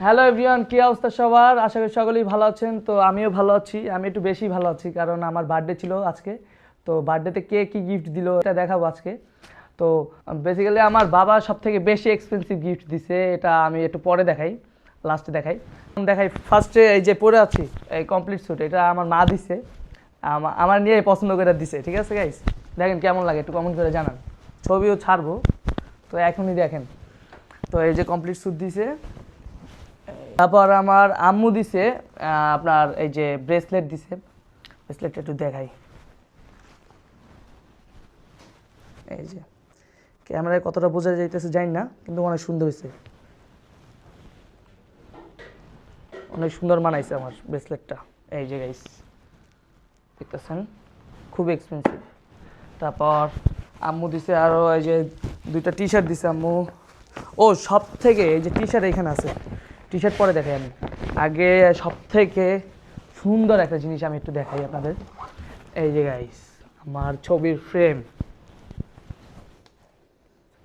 Hello everyone, কি অবস্থা সবার? আশা করি সকলেই ভালো আছেন। তো আমিও ভালো আছি, আমি একটু বেশি ভালো আছি কারণ আমার বার্থডে ছিল আজকে। তো বার্থডেতে কে কী গিফট দিল এটা দেখাবো আজকে। তো বেসিক্যালি আমার বাবা সব থেকে বেশি এক্সপেন্সিভ গিফট দিছে, এটা আমি একটু পরে দেখাই, লাস্টে দেখাই। ফার্স্টে এই যে পরে আছি এই কমপ্লিট স্যুট, এটা আমার মা দিছে, আমার নিয়ে পছন্দ করে দিছে। ঠিক আছে গাইস, দেখেন কেমন লাগে একটু কমেন্ট করে জানান, ছবিও ছাড়বো। তো এখনই দেখেন, তো এই যে কমপ্লিট স্যুট দিছে। তারপর আমার আম্মু দিছে আপনার এই যে ব্রেসলেট দিছে, ব্রেসলেটটা একটু দেখাই। এই যে ক্যামেরায় কতটা বোঝা যাইতেছে জানি না, কিন্তু অনেক সুন্দর হয়েছে, অনেক সুন্দর মানাইছে আমার ব্রেসলেটটা। এই যে গাইস দেখতেছেন, খুব এক্সপেন্সিভ। তারপর আম্মু দিছে আরও এই যে দুইটা টি শার্ট দিছে আম্মু। ও সব থেকে এই যে টি শার্ট এখানে আছে, টি শার্ট পরে দেখাই। আমি আগে সব থেকে সুন্দর একটা জিনিস আমি একটু দেখাই আপনাদের। এই যে গাইস আমার ছবির ফ্রেম,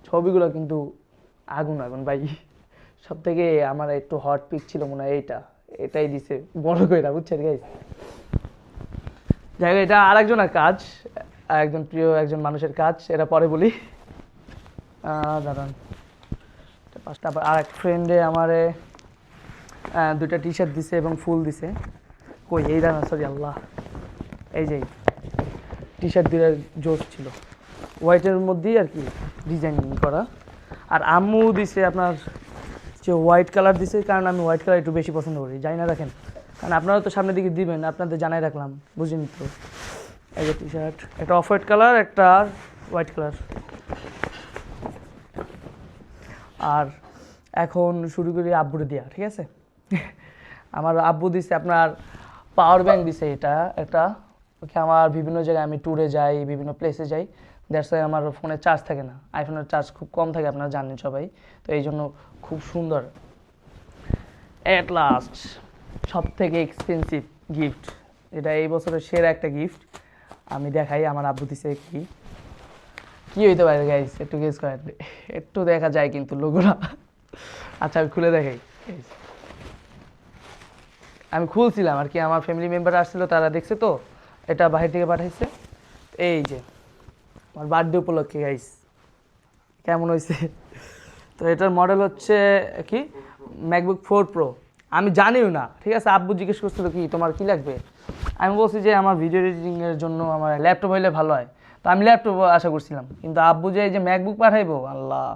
ছবিগুলো কিন্তু আগুন আগুন ভাই। সব থেকে আমার একটু হট পিক ছিল মনে হয় এটাই দিছে বড় করে, বুঝছেন গাইস। যাই হোক, এটা আরেকজনের কাজ, একজন প্রিয় একজন মানুষের কাজ, এটা পরে বলি। দাঁড়ান, তারপর আর এক ফ্রেন্ডে আমারে দুইটা টি শার্ট দিছে এবং ফুল দিছে। কই এই দাঁড়ান, সরি আল্লাহ, এই যে টি শার্ট দিয়ে জোস ছিল, হোয়াইটের মধ্যেই আর কি ডিজাইন করা। আর আম্মু দিছে আপনার যে হোয়াইট কালার দিছে, কারণ আমি হোয়াইট কালার একটু বেশি পছন্দ করি, জানি না রাখেন, কারণ আপনারা তো সামনের দিকে দিবেন, আপনাদের জানাই রাখলাম, বুঝিনি তো। এই যে টি শার্ট, একটা অফ হোয়াইট কালার, একটা হোয়াইট কালার। আর এখন শুরু করি আব্বুরে দিয়া, ঠিক আছে। আমার আব্বু দিছে আপনার পাওয়ার ব্যাংক দিছে, এটা একটা ওকে, আমার বিভিন্ন জায়গায় আমি ট্যুরে যাই, বিভিন্ন প্লেসে যাই, দ্যাটস ওয়াই আমার ফোনে চার্জ থাকে না, আইফোনের চার্জ খুব কম থাকে, আপনারা জানেন সবাই। তো এই জন্য খুব সুন্দর। অ্যাট লাস্ট সব থেকে এক্সপেন্সিভ গিফট, এটা এই বছরের সেরা একটা গিফট আমি দেখাই। আমার আব্বু দিছে কি কি হইতে পারে গাইস, একটু গেস করেন, একটু দেখা যায় কিন্তু লোগোটা। আচ্ছা আমি খুলে দেখাই। আমি খুলছিলাম আর কি, আমার ফ্যামিলি মেম্বার আসছিল, তারা দেখছে, তো এটা বাহির থেকে পাঠাইছে। এই যে আমার বার্থডে উপলক্ষে গাইস, কেমন হয়েছে। তো এটার মডেল হচ্ছে কি ম্যাকবুক 4 প্রো। আমি জানিও না, ঠিক আছে। আব্বু জিজ্ঞেস করছিল কি তোমার কি লাগবে, আমি বলছি যে আমার ভিডিও এডিটিংয়ের জন্য আমার ল্যাপটপ হইলে ভালো হয়। তো আমি ল্যাপটপ আশা করছিলাম, কিন্তু আব্বু যে এই যে ম্যাকবুক পাঠাইবো, আল্লাহ।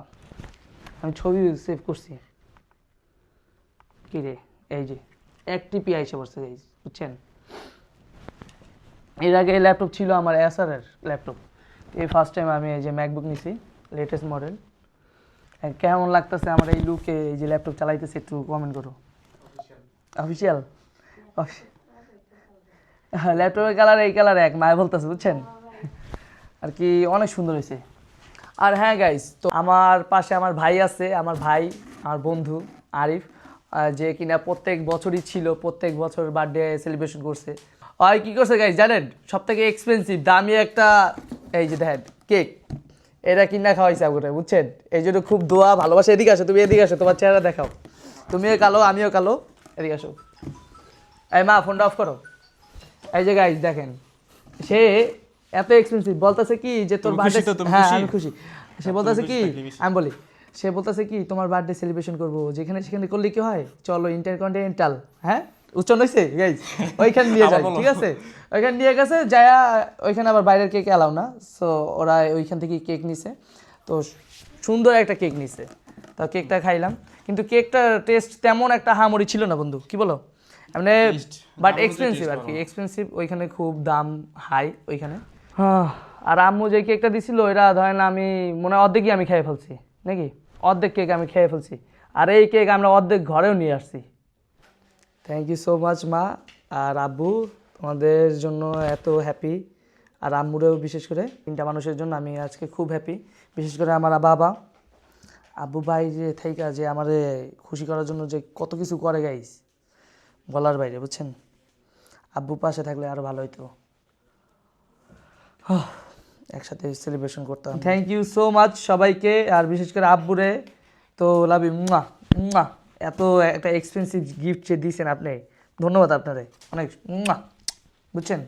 আমি ছবি সেভ করছি, কি রে, এই যে এক টিপি আইসে পড়ছে গাইস, বুঝছেন। এর আগে এই ল্যাপটপ ছিল আমার এসারের ল্যাপটপ, এই ফার্স্ট টাইম আমি এই যে ম্যাকবুক নিছি, লেটেস্ট মডেল। কেমন লাগতেছে আমার এই লুকে, এই যে ল্যাপটপ চালাইতেছে, একটু কমেন্ট করো। অফিসিয়াল ল্যাপটপের কালার এই কালার এক, মায় বলতেছে, বুঝছেন আর কি, অনেক সুন্দর হয়েছে। আর হ্যাঁ গাইস, তো আমার পাশে আমার ভাই আছে, আমার ভাই, আমার বন্ধু আরিফ, যে কিনা প্রত্যেক বছরই ছিল, প্রত্যেক বছর বার্থডে সেলিব্রেশন করছে। আর কি করছে গাইস জানেন, সব থেকে এক্সপেন্সিভ দামি একটা, এই যে দেখেন কেক, এটা কিনা খাওয়াইছে আমাকে, বুঝছেন। এই জন্য খুব দোয়া ভালোবাসা। এদিকে আসো, তুমি এদিকে আসো, তোমার চেহারা দেখাও, তুমিও কালো আমিও কালো, এদিকে আসো। এই মা ফোনটা অফ করো। এই যে গাইস দেখেন, সে এত এক্সপেন্সিভ বলতেছে কি যে তোর বার্থডে, হ্যাঁ আমি খুশি। সে বলতেছে কি, আমি বলি, সে বলতেছে কি তোমার বার্থডে সেলিব্রেশন করবো, যেখানে সেখানে করলে কি হয়, চলো ইন্টারকন্টিনেন্টাল, হ্যাঁ উচ্চারণ হয়েছে গাইস, ওইখানে নিয়ে যায়, ঠিক আছে। ওইখানে নিয়ে গেছে যায়া, ওইখানে আবার বাইরের কেক অ্যালাউ না, সো ওরা ওইখান থেকে কেক নিছে। তো সুন্দর একটা কেক নিছে, তো কেকটা খাইলাম, কিন্তু কেকটার টেস্ট তেমন একটা হামরি ছিল না বন্ধু, কি বলো, মানে বাট এক্সপেন্সিভ আর কি, এক্সপেন্সিভ, ওইখানে খুব দাম হাই ওইখানে। হ্যাঁ, আর আম্মু যে কেকটা দিছিল, এটা ধরেন আমি মনে হয় অর্ধেকই আমি খেয়ে ফেলছি, নাকি অর্ধেক কেক আমি খেয়ে ফেলছি, আর এই কেক আমরা অর্ধেক ঘরেও নিয়ে আসছি। থ্যাংক ইউ সো মাচ মা আর আব্বু, তোমাদের জন্য এত হ্যাপি। আর আম্মুরেও বিশেষ করে, তিনটা মানুষের জন্য আমি আজকে খুব হ্যাপি, বিশেষ করে আমার বাবা, আব্বু ভাই যে থাইকা যে আমারে খুশি করার জন্য যে কত কিছু করে গাইস, বলার বাইরে, বুঝছেন। আব্বু পাশে থাকলে আরও ভালো হইতো, একসাথে সেলিব্রেশন করতাম। থ্যাংক ইউ সো মাচ সবাইকে, আর বিশেষ করে আব্বুরে তো লাভ ইউ, মুয়া মুয়া। এত একটা এক্সপেন্সিভ গিফট যে দিয়েছেন আপনি, ধন্যবাদ আপনারে অনেক। বুঝছেন,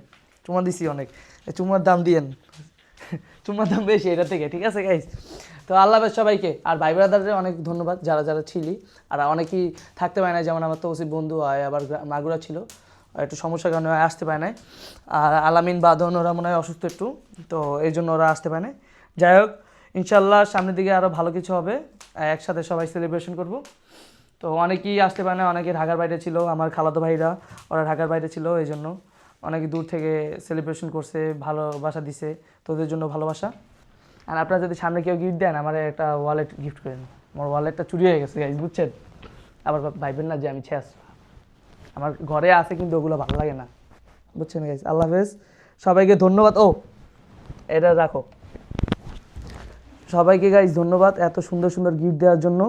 চুমা দিছি অনেক, চুমার দাম দিয়েন, চুমার দাম বেশি এটা থেকে, ঠিক আছে গাইস। তো আল্লাহ হাফেজ সবাইকে। আর ভাই ব্রাদারদের অনেক ধন্যবাদ যারা যারা ছিলি। আর অনেকেই থাকতে পারে না, যেমন আমার তৌসিফ বন্ধু হয়, আবার মাগুরা ছিল, একটু সমস্যার কারণে আসতে পারে নাই। আর আলামিন বাদন ওরা মনে হয় অসুস্থ একটু, তো এই জন্য ওরা আসতে পারে না। যাই হোক, ইনশাল্লাহ সামনের দিকে আরও ভালো কিছু হবে, একসাথে সবাই সেলিব্রেশন করব। তো অনেকেই আসতে পারে না, অনেকে ঢাকার বাইরে ছিল, আমার খালাতো ভাইরা ওরা ঢাকার বাইরে ছিল, এই জন্য অনেকে দূর থেকে সেলিব্রেশন করছে, ভালোবাসা দিছে, তো ওদের জন্য ভালোবাসা। আর আপনারা যদি সামনে কেউ গিফট দেন, আমার একটা ওয়ালেট গিফট করেন। আমার ওয়ালেটটা চুরি হয়ে গেছে গাইজ, বুঝছেন? আবার ভাইবেন না যে আমি শেষ, আমার ঘরে আছে কিন্তু ওগুলো ভালো লাগে না, বুঝছেন গাইজ। আল্লাহ হাফেজ সবাইকে, ধন্যবাদ। ও এটা রাখো, সবাইকে গাইজ ধন্যবাদ এত সুন্দর সুন্দর গিফট দেওয়ার জন্য।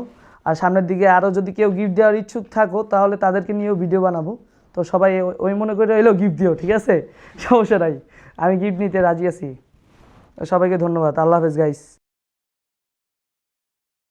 আর সামনের দিকে আরও যদি কেউ গিফট দেওয়ার ইচ্ছুক থাকো, তাহলে তাদেরকে নিয়েও ভিডিও বানাবো। তো সবাই ওই মনে করে এলেও গিফট দিও, ঠিক আছে? সমস্যা নাই, আমি গিফট নিতে রাজি আছি। সবাইকে ধন্যবাদ, আল্লাহ হাফেজ গাইস।